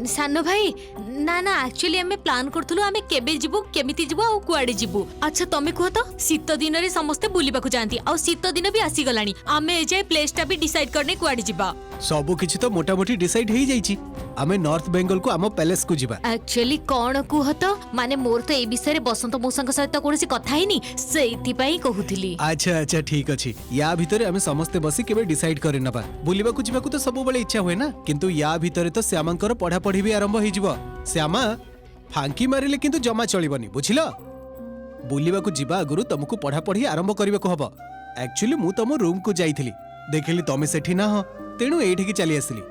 सानो भाई ना ना एक्चुअली आमे प्लान करथुलु आमे केबे जिबु केमिति जिबु आ कुआडे जिबु। अच्छा तमे कह तो शीत दिन रे समस्त बुलिबा को जानती आ शीत दिन भी आसी गलानी आमे एजे प्लेस टा भी डिसाइड करने कुआडे जिबा। सब किछि तो मोटा मोटी डिसाइड हेई जाईची। आमे नॉर्थ बेंगल को आम पैलेस को जिबा। एक्चुअली कोन कुह तो माने मोर तो ए विषय रे बसंत मौसांक सहित कोनसी कथा हेनी सेइति पई कहूथिली। अच्छा अच्छा ठीक अछि। या भितरे आमे समस्त बसी केबे डिसाइड करे नबा। बुलिबा को जिबा को तो सब बळे इच्छा होय ना किंतु या भितरे तो श्यामांकर पढ़ा पढ़ी भी आरंभ होई जिवो। श्यामा फांकी मारिले किंतु जमा चलिबनी बुझिलो। बुलिबा को जिबा गुरु तुमको पढ़ा पढ़ी आरंभ करबे को हबो। एक्चुअली मु तम रूम को जाईथिली देखिली तमे सेठी ना हो तेनु एठी की चली आसली।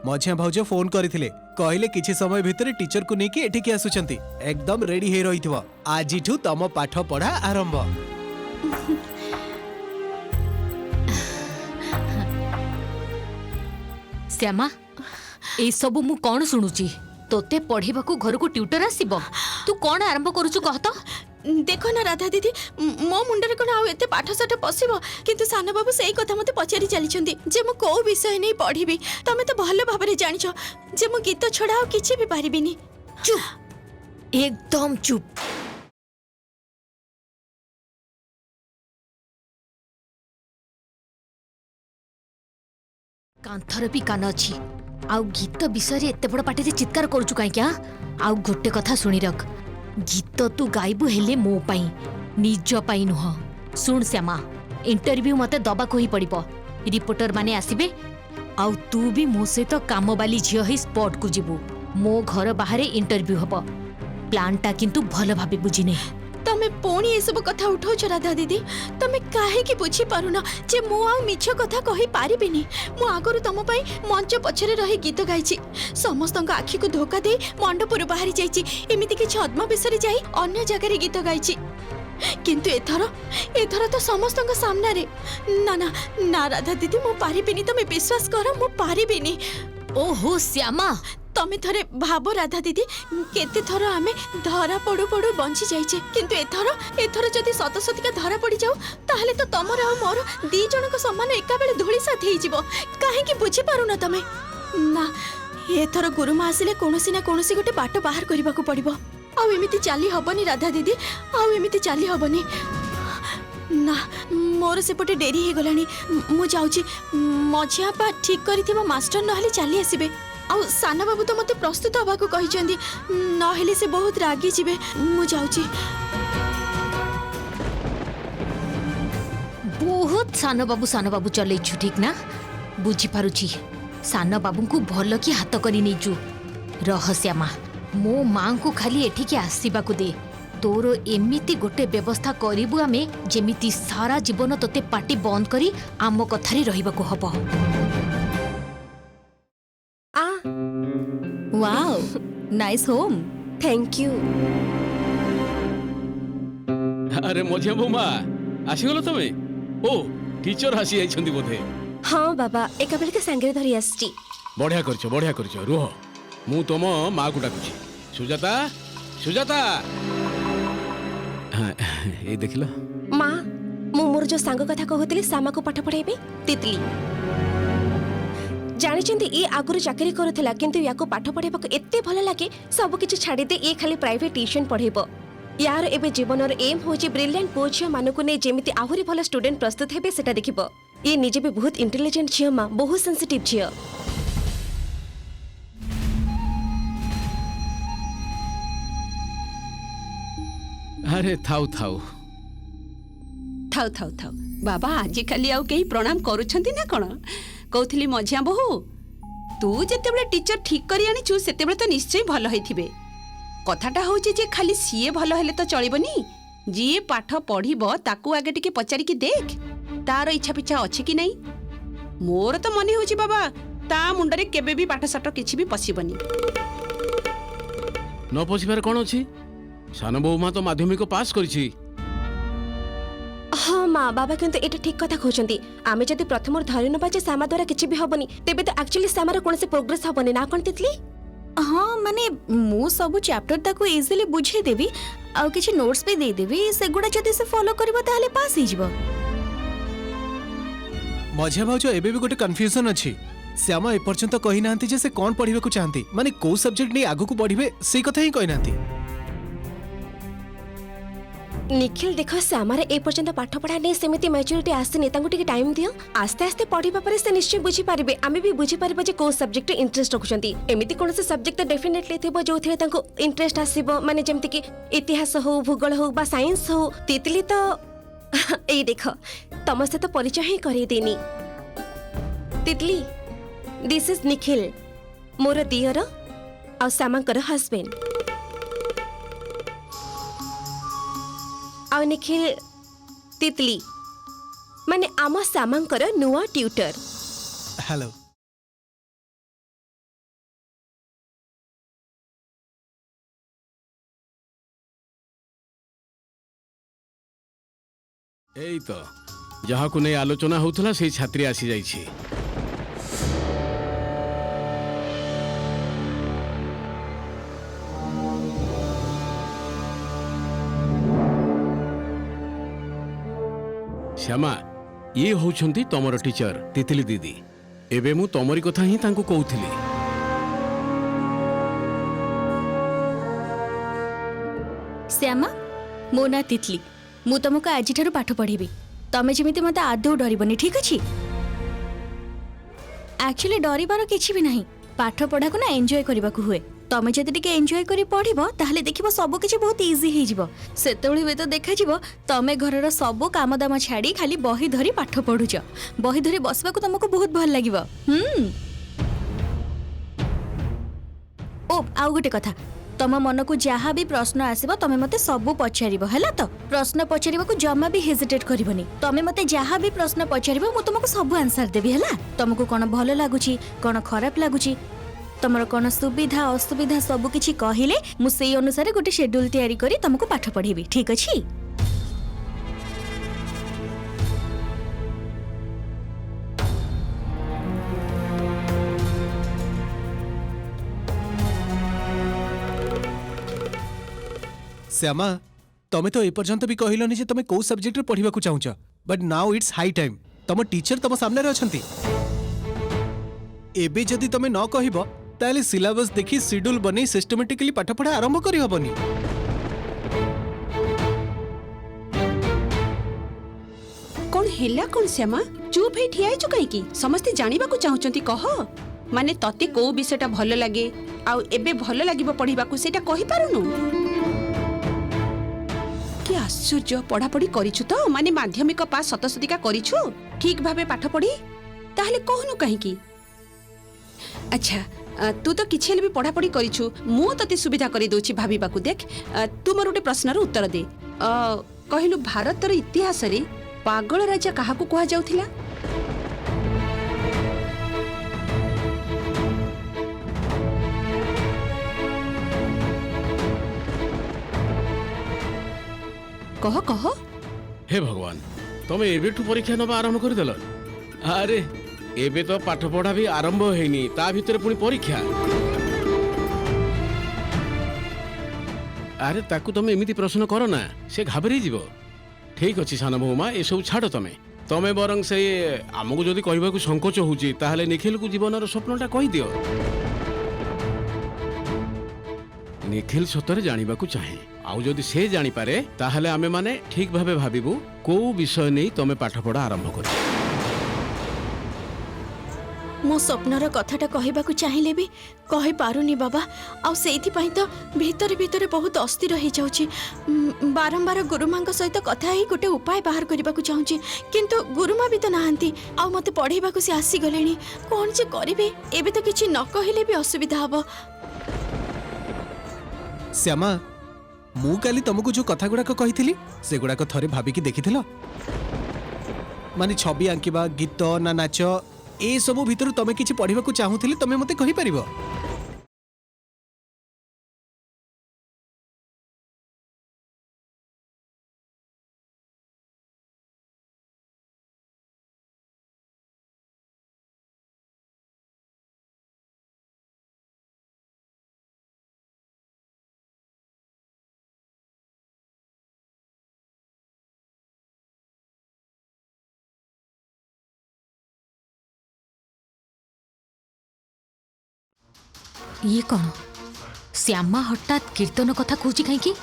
मझिया भाउज फोन करथिले कहले किछि समय भितर टीचर को नेकी एठी की आसुचंती एकदम रेडी हे रहितबो। आजिठु तम पाठ पढ़ा आरंभ। श्यामा ए सब मु कोन सुनुची तोते पढ़ीबा को घर को ट्यूटर आसीबो तू कोन आरंभ करूछु कह तो। देखो ना राधा दीदी मो मुंडरे कोन आउ एते पाठ साठ पसिबो किंतु सानो बाबू सेई कथा मते पचारि चलीछंती जे मु को विषय नै पढ़ीबी तमे तो भले भाबरे जानिछो जे मु गीत छडा आ किछि भी पारिबिनी। चुप एकदम चुप। कांथर भी कान अछि आउ गीत विषय एते बड़ पाटी रे चित्कार करूछु काई क्या। आउ गोटे कथा सुनी रख गीत तू गाइबु हेले मो पाई निज पाई नुह। सुन श्यामा इंटरव्यू मते दबा को ही पड़िबो रिपोर्टर माने आसीबे आउ तू भी मो सहित काम वाली झियो ही स्पॉट को जिबु। मो घर बाहरे इंटरव्यू हबो प्लान टा किंतु भलो भाबे बुझिने। तमे पुणी ए सब कथा उठाउछ राधा दीदी तमे काहे की बुझी पारुना जे मु आ मिछ कथा कहि पारिबिनी। मु आगरु तम पई मंच पछरे रही गीत गाइछि समस्तक आखि को धोखा दे मंडपुर बाहरी जाइछि एमिति कि छद्मा बिसरी जाई अन्य जगह रे गीत गाइछि किंतु एथर तो समस्तक सामना रे ना ना ना राधा दीदी मु पारिबिनी तमे विश्वास कर मु पारिबिनी। ओहो श्यामा तमे थरे भाबो राधा दीदी केते थर आमे धरा पड़ू पड़ू बंची जाइछे किंतु एथर जदि सत सतिका धरा पड़ी जाऊ ताहले तो तमर आ मोर दी जनक सम्मान एका बेले धूली साथ हेई जिवो। काहे की बुझी पारु न तमे ना एथर गुरुमा आसिले कोनोसी ना कोनोसी गोटे बाट बाहर करबा को पड़िबो। आ एमिति चाली हबनी राधा दीदी आ एमिति चाली हबनी ना मोर सेपटे डेरी हे गलानी मु जाउची मझिया पा ठीक करिथिबो मास्टर नहले चाली आसीबे आउ साना बाबू तो मते प्रस्तुत हवा को कहिचंदी नहेले से बहुत रागी जिबे मु जाउची। बहुत सानो बाबू चलेइछु ठीक ना बुझी पारुची सानो बाबू को भल की हाथ करी नेचु। रह श्यामा मो मां को खाली एठी के आसीबा को दे तोर एमिति गोटे व्यवस्था करिबु आमे जेमिति सारा जीवन तोते पार्टी बंद करी आम कथारी रहिबा को हबो। Wow nice home thank you. अरे मझिया बोमा आसीगलो तमे ओ टीचर आसी आइछंदी बोधे। हाँ बाबा एका बेले के संगे धरी आछी। बढ़िया करछो रुह मु तम मां को डाकुची सुजाता सुजाता। हाँ ए देखिलो मां मु मोर जो सांग कथा कहतली सामा को पाठ पढाइबे तितली जानिचंदी ये आगुरु चाकरी करूथला किंतु याको पाठ पढाइबा को एते भल लागे सब किछि छाडी दे ये खाली प्राइवेट ट्यूशन पढाइबो। यार एबे जीवनर एम होची ब्रिलियंट पोछिया मानको ने जेमिति आहुरी भल स्टूडेंट प्रस्तुत हेबे सेटा देखिबो। ये निजे भी बहुत इंटेलिजेंट छियो मा बहुत सेंसिटिव छियो। अरे थाउ थाउ थाउ थाउ थाउ बाबा आज खाली आउ कहीं प्रणाम करूछंती ना कोन कहउथली मझिया बहु तू जेतेबेले टीचर ठीक करी आनिछु सेतेबेले तो निश्चय भल होइथिबे। कथाटा होउची जे खाली सीए भल हेले तो चलिबनी जी पाठ पढिबो ताकू आगे टिके पचारी की देख तार इच्छा पिछा अछि कि नहीं। मोर तो मने होउची बाबा ता मुंडरे केबे भी पाठ साठ किछि भी पसिबनी न पसिबार कोन अछि सानो बहु मा तो माध्यमिक पास करिछि। हाँ माँ बाबा किंतु एटा ठीक कथा कहउचंती आमे जदि प्रथम धरि न बाजे सामा द्वारा किछि भी हबनी तेबे तो एक्चुअली सामार कोनसे प्रोग्रेस हबनी ना कोन तितली। हाँ माने मु सब चैप्टर ताको इजीली बुझे देबी आ किछि नोट्स पे दे देबी सेगुडा जदि से फॉलो करबो ताहले पास ही जिवो। मझिया भाउज एबे भी गोटे कंफ्यूजन अछि श्यामा एपर्यंत कही ना जे से कौन पढ़िबा को चाहती माने को सब्जेक्ट नहीं आगु को बढ़िबे से कथा ही कही ना। निखिल देख श्यामार ए पर्यंत पाठ पढ़ा नहीं सेमिति मैच्योरिटी आसनी टिके टाइम दियो आस्ते आस्ते पढ़िबा परे से निश्चय बुझी पारिबे आमे भी बुझी पारिबा जे को सब्जेक्ट इंटरेस्ट रखुचंती एमिति कोन से सब्जेक्ट डेफिनेटली थिबो जोथिरे तांको इंटरेस्ट आसीबो माने जेमति कि इतिहास हो भूगोल हो बा साइंस हो तितली तो ए देख तम से तो परिचय ही करे देनी तितली दिस इज निखिल मोर दियर और श्यामांकर हस्बैंड आ निखिल तितली माने आम श्यामांकर नुआ ट्यूटर। हेलो एई तो जहाँ को नहीं आलोचना होता से छात्री आसी जाइए। श्यामा ये होउछंती तमर टीचर तितली दीदी एबे मु तमरी कथा ही तांको कहूथिली। श्यामा मो ना तितली मु तुमको आज पाठ पढ़ी तमें जमी मत आदौ डरबनी ठीक अच्छे। एक्चुअली डरबार किसी भी नहीं पाठ पढ़ा को ना एंजॉय करने को हुए तमें जब टे एंजॉय कर पढ़ ताहले देख सब किसी बहुत इजी हो से तो देखा तमें घर सब काम दाम छाड़ी खाली बही धरी पाठ पढ़ुच बही धरी बसवा तुमको बहुत भल लगे। ओ आउ गोटे कथा तम मन को जहाँ भी प्रश्न आसब तमें मते सब पचार है तो प्रश्न पचार को जमा भी हेजिटेट करबनी तमें मते जहाँ भी प्रश्न पचार मु तुमको सब आंसर देवी है तुमको कौन भल लगुच कौन खराब लगुच तुमर कौन सुविधा असुविधा सब किछि कहिले मु सेई अनुसार गोटे शेड्यूल तैयारी करी तुमको पाठ पढ़ेबी ठीक अछि। श्यामा तमें तो एपर्यंत भी कहलनि जे तमें को सब्जेक्ट रे पढ़िबा को चाहुच but now it's high time तम टीचर तम सामने रे अछंती एबे जदि तमें न कहब ताले सिलेबस देखि शेड्यूल बनै सिस्टमैटिकली पाठ पढ़ा आरंभ करि हबनी। कौन हेला कौन श्यामा चुप है ठिया छु कहीं की समस्ते जानिबा को चाहुचंती कह माने तते को विषयटा भल लागे आ एबे भल लागिबो पढ़िबा को सेटा कहि पारुनु कि आश्चर्य पढ़ा पढ़ी करिछु तो माने माध्यमिक पास शतशतिका करिछु ठीक भाबे पाठ पढ़ी ताहले कहनु कहीं की। अच्छा तू तो किछि भी पढ़ा पढ़ी करिछु मु तते सुविधा करि दोछि भाबीबा को देख तू मोर उटे प्रश्नर उत्तर दे कहिलु भारतर इतिहास रे पागल राजा काहा को कहा जाउथिला। कह कह हे भगवान तमे एबेठू परीक्षा नबा आरंभ कर देल अरे एबे तो पाठ पढ़ा भी आरंभ हैनी ता भीतर पुनी परीक्षा अरे ताकू तमे एमिति प्रश्न करो ना से घाबरे जीवो ठीक अछि सान बहुमा ए सब छाड़ तमे तमे बरंग से आमको जदि कहबा को संकोच होउची ताहले निखिल को जीवनर स्वप्नटा कहि दियो निखिल सतरे जानिबा को चाहे आउ जदि से जानि पारे ताहले आमे माने ठीक भाबे भाबिबु को विषय नै तमे पाठ पढ़ा आरंभ करो। मो स्वप्नर कथाटा कहबाकू चाहिले भी कहि पारुनी बाबा आ सेइथि पई तो भीतर भीतर बहुत अस्थिर हो जाउची बारंबार गुरुमांक सहित कथा ही गोटे उपाय बाहर करबाकू चाहूची किंतु गुरुमा भी तो नाहंती आ मते पढ़ेबाकू से आसी गलेनी कोन जे करिवे एबे तो किछि न कहिले भी असुविधा हबो। श्यामा मु काली तुमको जो कथा गुड़ाक कही से गुड़ाक थरे भाविकी देखिथिल माने छवि आंकिबा गीत ना नाच ए सबु भितर तमे किछि पढ़िबा को चाहूथिले तमे मते कहि परिबो। ये कौन श्यामा हठात कीर्तन कथा कहूची कहीं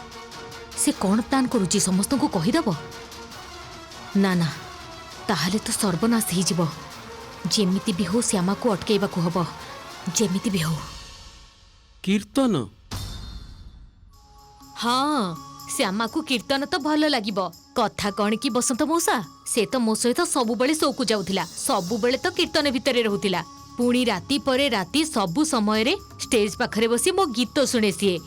से कौन प्लान करुची समस्त को कहीदब ना ना ताहले तो सर्वनाश हो जेमिति भी हो श्यामा को अटकेबा को हब जेमिति भी हो कीर्तन हाँ श्यामा को कीर्तन तो भल लागिब कथा कौन कि बसंत मौसा से तो मो सहित सबु बेले शो को जाउथिला सबु बेले तो कीर्तन भितरे रहुथिला पुणी राति परे राति सबु समय रे स्टेज पाखरे बसी मो गीत शुणे सीए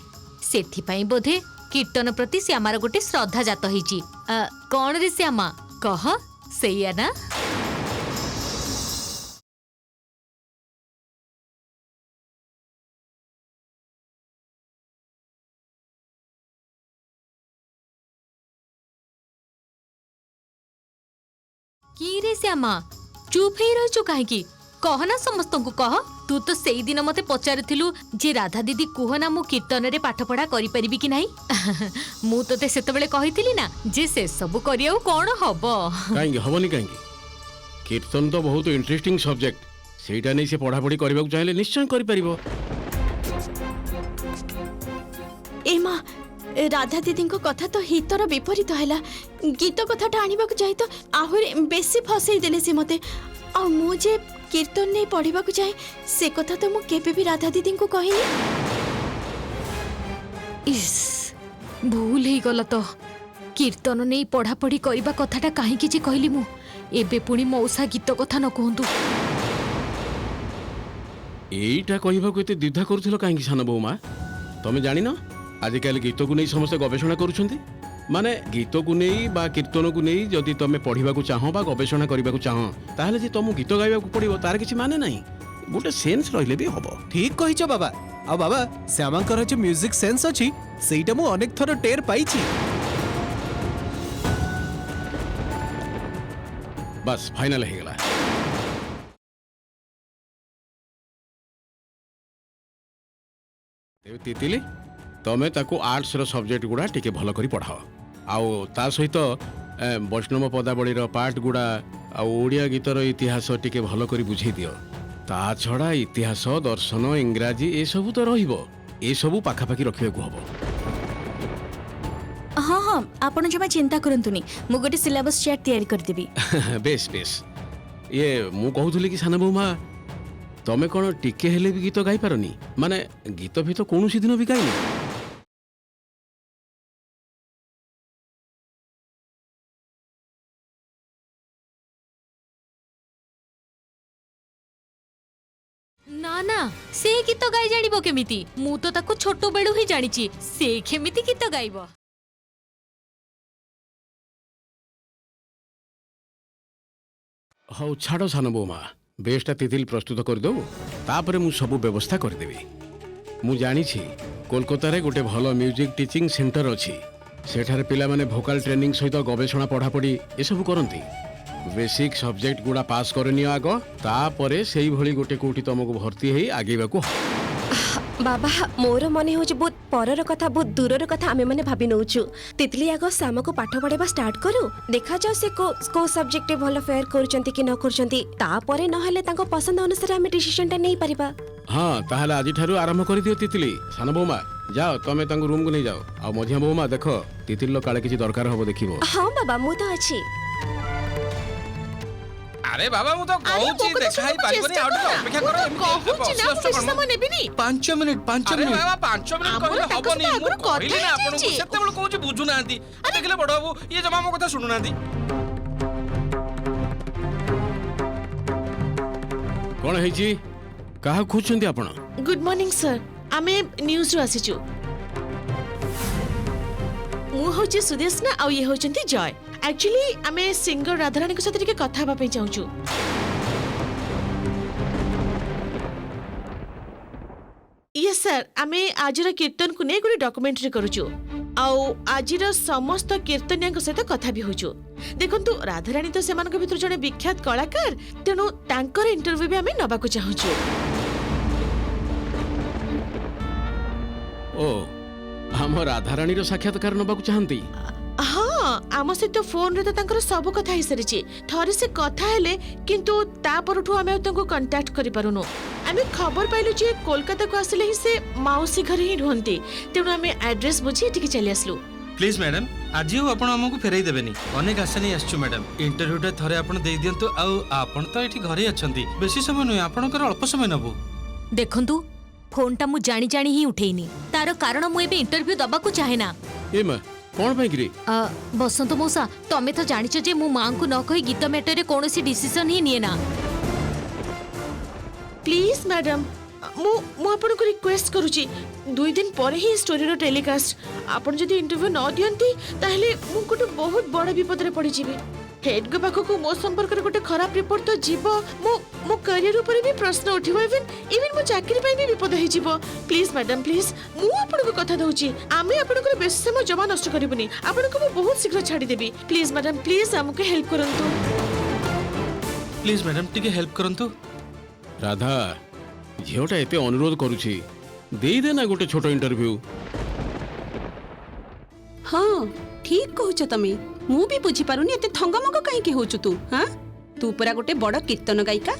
सेथिपाई बोधे कीर्तन प्रति श्यामार गोटे श्रद्धा जात होईची कौन रे श्यामा कह सैया ना की रे श्यामा चुप ही रहिछु काहेकि कह ना समस्त को कह तू तो सेई दिन मते पचारिथिलु जे राधा दीदी कुह ना मु कीर्तन रे पाठ पढ़ा करि परिबि कि नाही मु तते सेतबेले कहिथिली ना जे से सब करियाउ कोन हबो काहेंगे हबनी काहेंगे कीर्तन तो बहुत इंटरेस्टिंग सब्जेक्ट सेटा नै से पढ़ा पढ़ी करबा चाहिले निश्चय करि परिबो ए माँ राधा दीदी कथा तो हितर विपरीत है गीत कथाटा आने जाए तो आहरी बेसी फसई देले सी मते आ मुझे कीर्तन नहीं पढ़ा चाहे से कथा तो मुझे भी राधा दीदी को कहनी इस भूल ही गल तो कीर्तन नहीं पढ़ा पढ़ी करबा कथाटा काहे जे कहली मु एबे पुणी मौसा गीत कथा न कहंतु एईटा कहबा को एते द्विधा करूथिलो काहेकि सान बहुमा तमे जानि न आजिकल गीत को नहीं समस्त गवेषणा करुछंती माने गीत को नहीं बा कीर्तन को नहीं जदि तमे पढ़िबा को चाहो बा गवेषणा करबा को चाहो ताहले जे तुम गीत गाइबा को पड़िबो तार किछि माने नहीं गोटे सेंस रहिले भी हबो ठीक कहिछ बाबा आ बाबा श्यामांकर जो म्यूजिक सेंस अछि सेटा मु अनेक थर टेर पाइछि बस फाइनल हे गेला तितिली तमे ताको आर्ट्स रो सब्जेक्ट गुडा टिके भलो करी पढ़ाओ आउ ता सहित वैष्णव पदावली रो पार्ट गुडा आ ओडिया गीतर इतिहास टिके भलो करी बुझे दियो ता छड़ा इतिहास दर्शन इंग्राजी ए सब तो रहिबो ए सब पाखापाखी रखिबे को हबो हाँ हाँ आपण जमा चिंता करंतुनी मु गोटे सिलेबस चार्ट तैयारी कर देबी बेस बेस ये मु कहउथली कि साना बहुमा तमे कोन टिके हेले भी गीत गाई पारनी माने गीत भी तो कोनोसी दिन भी गाइनी ना ना से गीत गाई जानिबो केमिति मु तो ताको छोटो बेलु ही जानिची से केमिति गीत गाइबो हौ छाड़ो सान बहुमा बेसटा तितिल प्रस्तुत कर दो तापरे मु सब व्यवस्था कर देबी मु जानी छी कोलकाता रे गोटे भलो म्यूजिक टीचिंग सेंटर अछि सेठारे पिला माने भोकाल ट्रेनिंग सहित गवेषणा पढ़ा पढ़ी ए सब करंती बेसिक सब्जेक्ट गुडा पास करनी आगो तापरे सेही भली गोटे कोठी तमको भर्ती हेई आगेबाको बाबा मोर मने हो बहुत परर कथा बहुत दूरर कथा आमे माने भाबी नउछु तितली आगो सामा को पाठ पढ़ेबा स्टार्ट करू देखा जाओ से को सब्जेक्ट भलो फेयर करूचंती कि न करूचंती तापरे न हले ताको पसंद अनुसार आमे डिसीजन टा नै परिबा हां ताहले आजि ठारू आरंभ कर दियो तितली सान बहुमा जाओ तमे तांगु रूम को नै जाओ आ मझिया बहुमा देखो तितली लो काले किछि दरकार होबो देखिबो हां बाबा मु तो अछि अरे बाबा मु तो कहूची देखाई पारिबनी आउट अपेक्षा करो कहूची ना बेसी समय नेबिनी 5 मिनिट 5 मिनिट अरे बाबा 5 मिनिट कहले हबनी मु कहली ना आपन कथा सेते बेल कहूची बुझु नांती देखले बड़ बाबू ये जमा मो कथा सुनु नांती कोन हेची काहा खोजछंती आपण गुड मॉर्निंग सर आमे न्यूज रो आसीचु मु होची सुदेशना आ ये होचंती जय एक्चुअली आमे सिंगर राधारानी को साथ कथा हवा चाहूँ यस सर आमे आजिर कीर्तन को नहीं गोटे डॉक्यूमेंट्री करूचु आउ आजिर समस्त कीर्तनिया सहित कथा भी होचु देखंतु राधारानी तो सेमानक भितर जने विख्यात कलाकार तेणु तांकर इंटरव्यू भी आमे नबा को चाहूँ ओ हम राधारानी रो साक्षात्कार नबा को चाहंती हाँ आम सहित फोन रे तो तांकर सब कथा ही सारी थरे से कथा हेले किंतु ता परठु आमे तांको कांटेक्ट करि पारुनो आमे खबर पाइलु जे कोलकाता को आसिले ही से माउसी घर ही रुहंती तेणु आमे एड्रेस बुझी एटिके चली आसलु। प्लीज मैडम आज आपण हमको फेरई देबेनी अनेक आशा नहीं आसछु मैडम इंटरव्यूटा थरे आपण देई दियंतु आपण तो एठी घरे अछंती बेसी समय नुय आपणकर अल्प समय नबु देखंतु फोनटा मु जानी जानी ही उठेइनी तार कारण मु एबे इंटरव्यू दबा को चाहे ना। ए मां कोन पई गिरी बसंत मौसा तमे तो जानिछ जे मु मां को न कहि गीत मैटर रे कोनोसी डिसीजन ही निए ना। प्लीज मैडम मु आपन को रिक्वेस्ट करूची 2 दिन पर ही स्टोरी रो टेलीकास्ट आपन जदी इंटरव्यू न दियंती ताहले मु कोटे बहुत बड़ विपद रे पड़ी जीबे। हेड के पाखो को मो संपर्क रे कोटे खराब रिपोर्ट तो जीवो मो करियर ऊपर भी प्रश्न उठिबो इवन मो चाकरी पई भी विपद हे जीवो। प्लीज मैडम प्लीज मु आपन को कथा दउची आमे आपन को बेस समय जमा नष्ट करबनी आपन को मु बहुत शीघ्र छाडी देबी। प्लीज मैडम प्लीज हमके हेल्प करंतु। प्लीज मैडम टिके हेल्प करंतु। राधा झीटा एते अनुरोध करुछि देई दे ना गोटे छोट इंटरव्यू। हाँ ठीक कहूच तमे मु भी बुझी पारुनी एते थंगमंग काहे के होचु तू। हां तू पूरा गोटे बड़ कीर्तन गायिका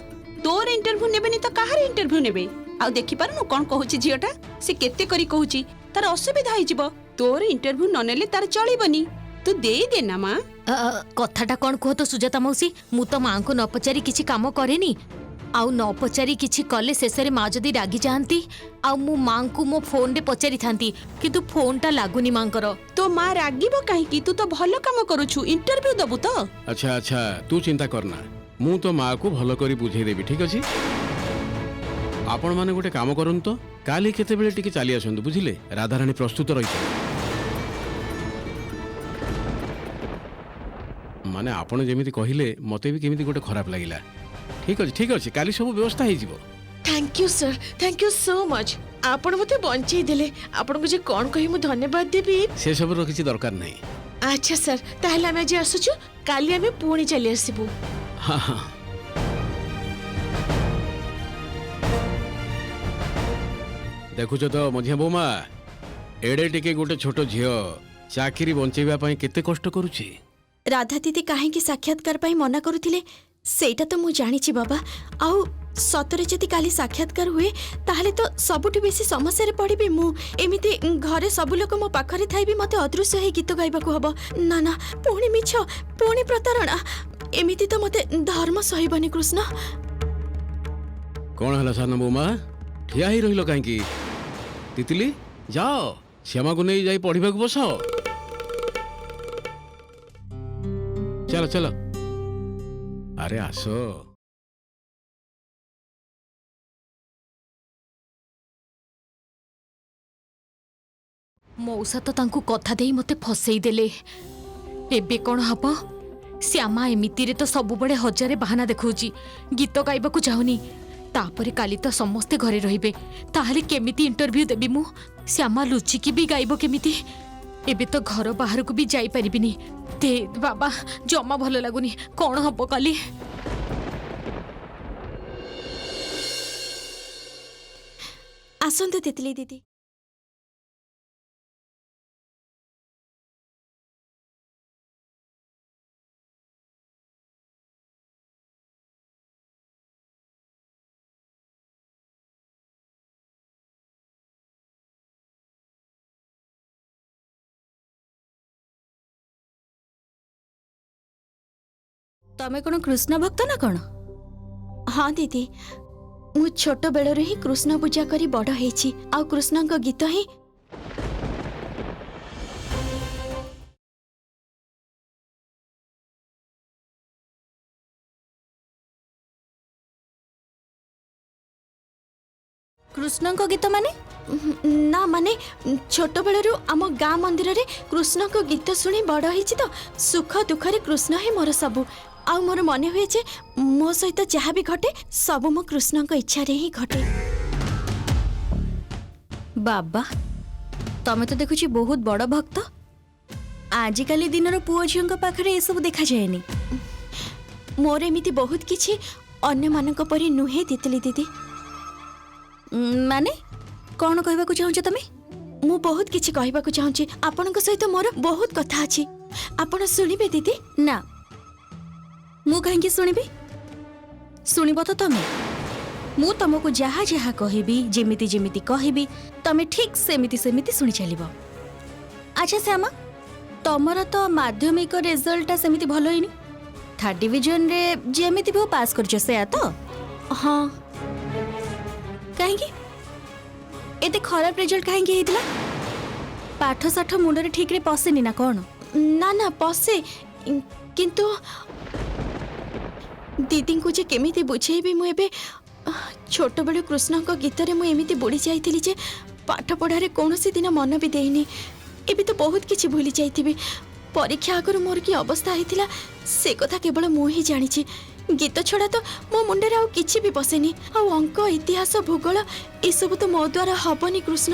तोर इंटरव्यू नेबेनी तो काहार इंटरव्यू नेबे आ देखि पारुनु कोन कहूची झीटा से केते करी कहूची तार असुविधा होई जिवो तोर इंटरव्यू न नेले तार चलिबनी तू देई दे ना मां। कथाटा कोन कहो तो सुजाता मौसी मु तो मां को न पचारी किछि काम करेनी आउ न पचारी किछि कले शेषरे माँ जदि रागी जाती आउ मु मां को मो फोन रे पचारी थांती किंतु फोनटा लागुनी मांकर। तो मां रागिबो काहे की तू तो भलो काम करूछु इंटरव्यू दबु तो। अच्छा अच्छा तू चिंता करना मु तो माँ को भलो करी बुझे देबी ठीक अछि। आपण माने गोटे काम करन तो काली केते बेले टिके चली आसंतु बुझिले राधारानी प्रस्तुत रही माने आपण जेमिति कहिले मते भी केमिति गोटे खराब लागिला। ठीक अछि काली सब व्यवस्था हे जिवो। थैंक यू सो मच आपण मते बंचई देले आपण को जे कोन कहि मु धन्यवाद देबी से सब रो किछि दरकार नै। अच्छा सर ताहले हमें जे आसुछु काली हमें पुणी चली आसीबू। हां हां देखुछ तो मझिया बोमा एडे टिके गोटे छोट झियो चाकरी बंचेबा पई केते कष्ट करूछि। राधा दीदी काहे की साक्षात्कार पई मना करूथिले सेटा तो मु जानिछि बाबा आउ सतरे जदि काली साक्षात्कार हुए ताहले तो सबुठु बेसी समस्या रे पड़िबे मु एमिति घरे सब लोक मो पाखरे थाई भी मते अदृश्य हे गीत गाइबा को हबो ना ना पुणी मिछ पुणी प्रतारणा एमिति तो मते धर्म सहिबनी कृष्ण। कौन हला सान बोमा ठिया ही रहिलो काहे की तितली जाओ श्यामा को नहीं जाई पढ़िबा को बसाओ चलो चलो अरे आसो। मौसा तो तांकु कथा देई मते फसेई देले एबे कोन हबो श्यामा एमिति रे तो सब बड़े हजारे बहाना देखौची गीत गाइबा को चाहुनी तापरे काली तो समस्ते घरे रहिबे ताहले केमिति इंटरव्यू देबी मु श्यामा लुची की भी गाइबो केमिति एबे तो घर बाहर को भी जाई परिबिनी दे बाबा जमा भलो लागुनी कोन हबो काली। आसंत तितली दीदी तमे कोन कृष्ण भक्त ना कोन? हाँ दीदी मु छोट बेलर ही कृष्ण पूजा करी बड़ हेछि आ कृष्ण को गीत ही कृष्ण को गीत माने ना माने छोट बेलरु आम गाँ मंदिर रे कृष्ण को गीत सुनी बड़ हेछि तो सुख दुख रे कृष्ण ही मोर सबु आ मोर मने हुए जे मो सहित जहाँ भी घटे सब मो कृष्ण को इच्छा रे ही घटे। बाबा तमे तो देखुची बहुत बड़ भक्त आजिकाली दिन पुओ झील पाखे ये सब देखा जाएनी मोर एमिति बहुत किछि अन्य मानक परि नुहे तितली दीदी। माने कौन कहबा को चाहछ तमे? मु बहुत किछि कहबा को चाहछि आपनक सहित मोर बहुत कथा अछि आपण सुनिबे दीदी? ना मु कहीं सुनिबी सुनिब तो तमे ମୁଁ ତମକୁ ଯାହା ଯାହା କହିବି ଯେମିତି ଯେମିତି କହିବି ତମେ ଠିକ୍ ସେମିତି ସେମିତି ଶୁଣି ଚାଲିବ। ଆଚ୍ଛା ଶ୍ୟାମା, ତମର ତ ମାଧ୍ୟମିକ ରେଜଲ୍ଟଟା ସେମିତି ଭଲ ହେଇନି। 3rd ଡିଭିଜନରେ ଯେମିତି ବି ହଉ ପାସ୍ କରିଛ ସେୟା ତ? ହଁ। କାହିଁକି ଏତେ ଖରାପ ରେଜଲ୍ଟ କାହିଁକି ହେଇଥିଲା? ପାଠ ସାଠ ମୁଣ୍ଡରେ ଠିକ୍ରେ ପଶେନି ନା କ'ଣ? ନା ନା ପଶେ, କିନ୍ତୁ ଦିଦିଙ୍କୁ ଯେ କେମିତି ବୁଝେଇବି ମୁଁ ଏବେ। ଛୋଟବେଳୁ କୃଷ୍ଣଙ୍କ ଗୀତରେ ମୁଁ ଏମିତି ବୁଡ଼ି ଯାଇଥିଲି ଯେ ପାଠ ପଢ଼ାରେ କୌଣସି ଦିନ ମନ ବି ଦେଇନି। ଏବେ ତ ବହୁତ କିଛି ଭୁଲି ଯାଇଥିବି। ପରୀକ୍ଷା ଆଗରୁ ମୋର କି ଅବସ୍ଥା ହେଇଥିଲା ସେ କଥା କେବଳ ମୁଁ ହିଁ ଜାଣିଛି। ଗୀତ ଛଡ଼ା ତ ମୋ ମୁଣ୍ଡରେ ଆଉ କିଛି ବି ପଶେନି। ଆଉ ଅଙ୍କ, ଇତିହାସ, ଭୂଗୋଳ ଏସବୁ ତ ମୋ ଦ୍ୱାରା ହବନି କୃଷ୍ଣ।